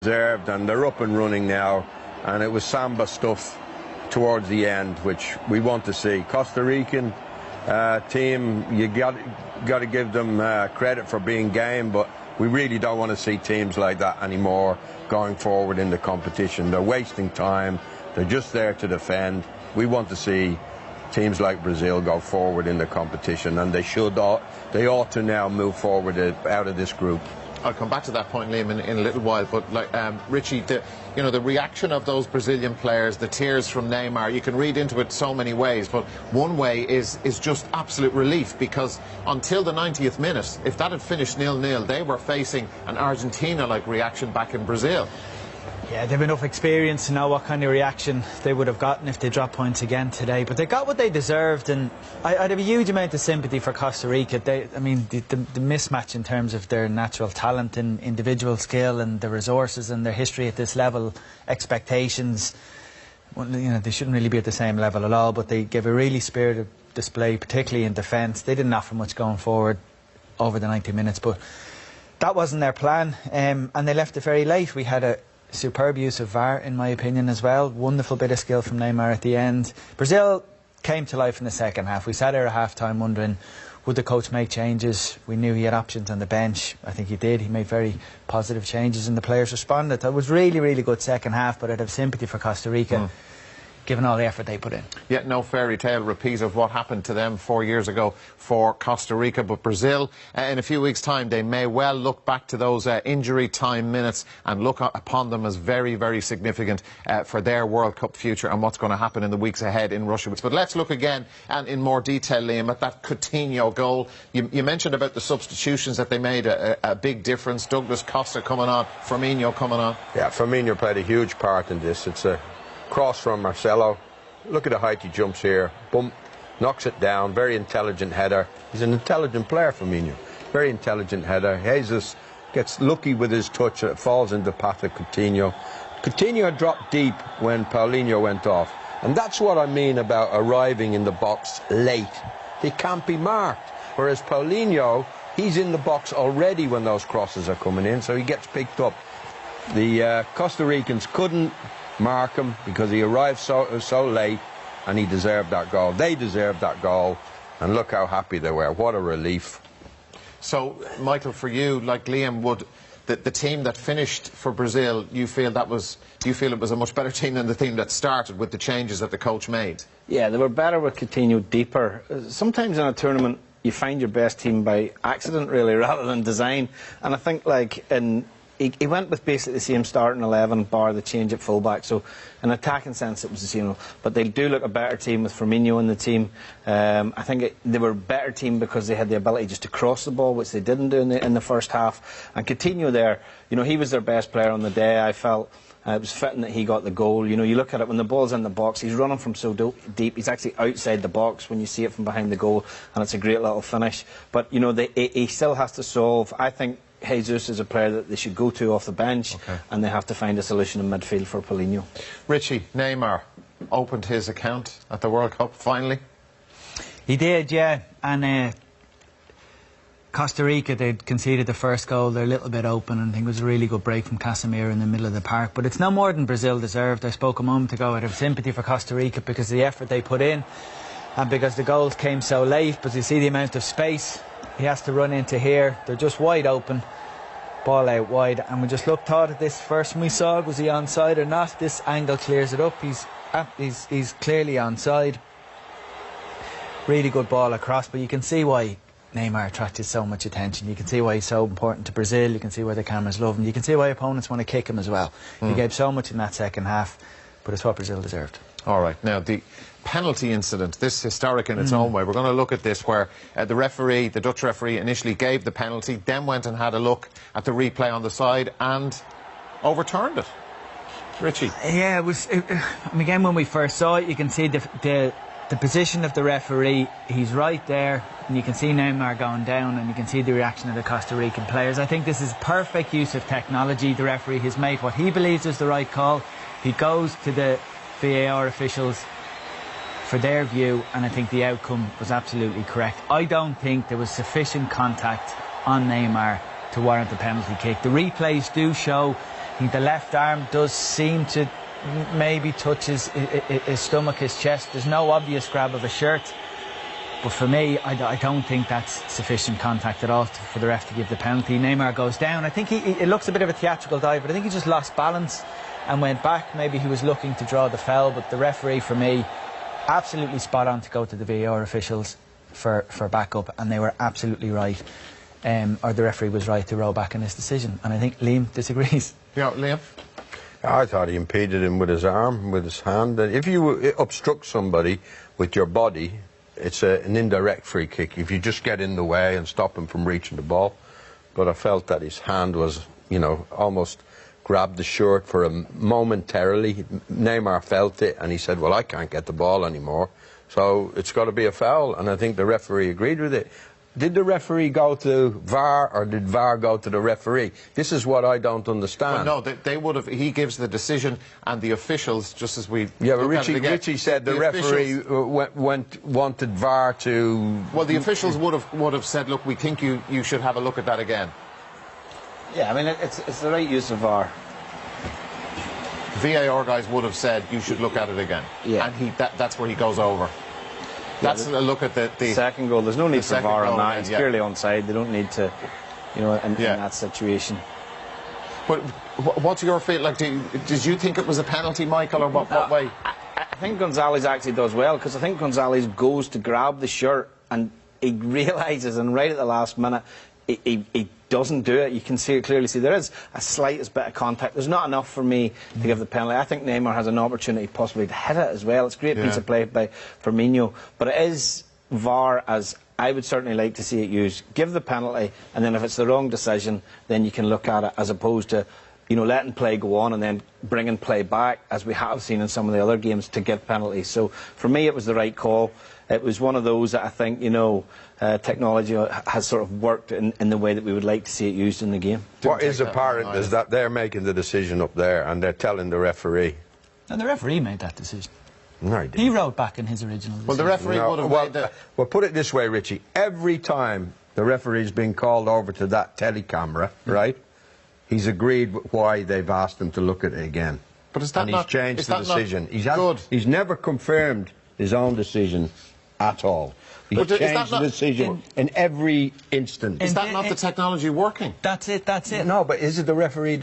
Reserved, and they're up and running now, and it was samba stuff towards the end, which we want to see. Costa Rican team, you got to give them credit for being game, but we really don't want to see teams like that anymore going forward in the competition. They're wasting time. They're just there to defend. We want to see teams like Brazil go forward in the competition, and they ought to now move forward out of this group. I'll come back to that point, Liam, in a little while. But like Richie, the reaction of those Brazilian players, the tears from Neymar, you can read into it so many ways. But one way is just absolute relief, because until the 90th minute, if that had finished 0-0, they were facing an Argentina-like reaction back in Brazil. Yeah, they've enough experience to know what kind of reaction they would have gotten if they dropped points again today. But they got what they deserved, and I'd have a huge amount of sympathy for Costa Rica. The mismatch in terms of their natural talent and individual skill and the resources and their history at this level, expectations, well, they shouldn't really be at the same level at all, but they gave a really spirited display, particularly in defence. They didn't offer much going forward over the 90 minutes, but that wasn't their plan, and they left it very late. We had a superb use of VAR, in my opinion, as well. Wonderful bit of skill from Neymar at the end. Brazil came to life in the second half. We sat there at half-time wondering, would the coach make changes? We knew he had options on the bench. I think he did. He made very positive changes, and the players responded. It was really, really good second half, but I'd have sympathy for Costa Rica, given all the effort they put in. Yet no fairy tale repeat of what happened to them 4 years ago for Costa Rica. But Brazil, in a few weeks' time, they may well look back to those injury time minutes and look upon them as very, very significant for their World Cup future and what's going to happen in the weeks ahead in Russia. But let's look again and in more detail, Liam, at that Coutinho goal. You mentioned about the substitutions, that they made a big difference. Douglas Costa coming on, Firmino coming on. Yeah, Firmino played a huge part in this. It's a cross from Marcelo. Look at the height he jumps here. Boom, knocks it down. Very intelligent header. He's an intelligent player, Firmino. Very intelligent header. Jesus gets lucky with his touch. It falls into the path of Coutinho. Coutinho dropped deep when Paulinho went off. And that's what I mean about arriving in the box late. They can't be marked. Whereas Paulinho, he's in the box already when those crosses are coming in, so he gets picked up. The Costa Ricans couldn't mark him because he arrived so late, and he deserved that goal. They deserved that goal, and look how happy they were. What a relief. So, Michael, for you, like Liam, would the team that finished for Brazil, do you feel it was a much better team than the team that started with the changes that the coach made? Yeah, they were better with Coutinho, deeper. Sometimes in a tournament you find your best team by accident, really, rather than design. And I think, like, he went with basically the same starting 11, bar the change at fullback. So, in attacking sense, it was the same. But they do look a better team with Firmino in the team. I think they were a better team because they had the ability just to cross the ball, which they didn't do in the first half. And Coutinho there, he was their best player on the day. I felt it was fitting that he got the goal. You look at it, when the ball's in the box, he's running from so deep. He's actually outside the box when you see it from behind the goal, and it's a great little finish. But, he still has to solve. I think Jesus is a player that they should go to off the bench, and they have to find a solution in midfield for Paulinho. Richie, Neymar opened his account at the World Cup finally. He did, yeah. And Costa Rica, they'd conceded the first goal. They're a little bit open, and I think it was a really good break from Casemiro in the middle of the park. But it's no more than Brazil deserved. I spoke a moment ago. I'd have sympathy for Costa Rica because of the effort they put in, and because the goals came so late. But you see the amount of space he has to run into here. They're just wide open. Ball out wide. And we just thought at this first when we saw it, was he onside or not? This angle clears it up. He's clearly onside. Really good ball across. But you can see why Neymar attracted so much attention. You can see why he's so important to Brazil. You can see why the cameras love him. You can see why opponents want to kick him as well. He gave so much in that second half. But it's what Brazil deserved. All right. Now, the penalty incident, this historic in its own way. We're going to look at this where the Dutch referee, initially gave the penalty, then went and had a look at the replay on the side and overturned it. Richie? Yeah, again, when we first saw it, you can see the position of the referee. He's right there, and you can see Neymar going down, and you can see the reaction of the Costa Rican players. I think this is perfect use of technology. The referee has made what he believes is the right call. He goes to the VAR officials for their view, and I think the outcome was absolutely correct. I don't think there was sufficient contact on Neymar to warrant the penalty kick. The replays do show think the left arm does seem to maybe touch his stomach, his chest. There's no obvious grab of a shirt. But for me, I don't think that's sufficient contact at all for the ref to give the penalty. Neymar goes down. I think it looks a bit of a theatrical dive, but I think he just lost balance and went back. Maybe he was looking to draw the foul, but the referee, for me, absolutely spot on to go to the VAR officials for backup, and they were absolutely right. Or the referee was right to roll back in his decision. And I think Liam disagrees. Yeah, Liam? I thought he impeded him with his arm, with his hand. If you obstruct somebody with your body, it's an indirect free kick if you just get in the way and stop him from reaching the ball. But I felt that his hand was, almost grabbed the shirt for him momentarily. Neymar felt it and he said, well, I can't get the ball anymore, so it's got to be a foul. And I think the referee agreed with it. Did the referee go to VAR or did VAR go to the referee? This is what I don't understand. Well, no, they would have. He gives the decision, and the officials, just as we. Yeah, but Richie said the referee wanted VAR to. Well, the officials would have said, look, we think you should have a look at that again. Yeah, I mean it's the right use of VAR. VAR guys would have said you should look at it again. Yeah, and that's where he goes over. That's a look at the second goal. There's no need for VAR on that. It's clearly onside. They don't need to, in that situation. But what's your feel like? Did you think it was a penalty, Michael, or what way? I think Gonzalez actually does well, because I think Gonzalez goes to grab the shirt and he realises, and right at the last minute, he doesn't do it. You can clearly see there is a slightest bit of contact. There's not enough for me to give the penalty. I think Neymar has an opportunity possibly to hit it as well. It's a great piece of play by Firmino, but it is VAR as I would certainly like to see it used. Give the penalty, and then if it's the wrong decision, then you can look at it, as opposed to letting play go on and then bringing play back, as we have seen in some of the other games, to give penalties. So for me, it was the right call. It was one of those that I think, technology has sort of worked in the way that we would like to see it used in the game. What is apparent is that they're making the decision up there and they're telling the referee. And the referee made that decision. No, he didn't. He wrote back in his original decision. Well, the referee would have made the... Well, put it this way, Richie. Every time the referee's been called over to that telecamera, right, he's agreed why they've asked him to look at it again. But is that and he's changed the decision. He's never confirmed his own decision at all. He's changed the decision in every instance. Is that not the technology working? That's it. No, but is it the referee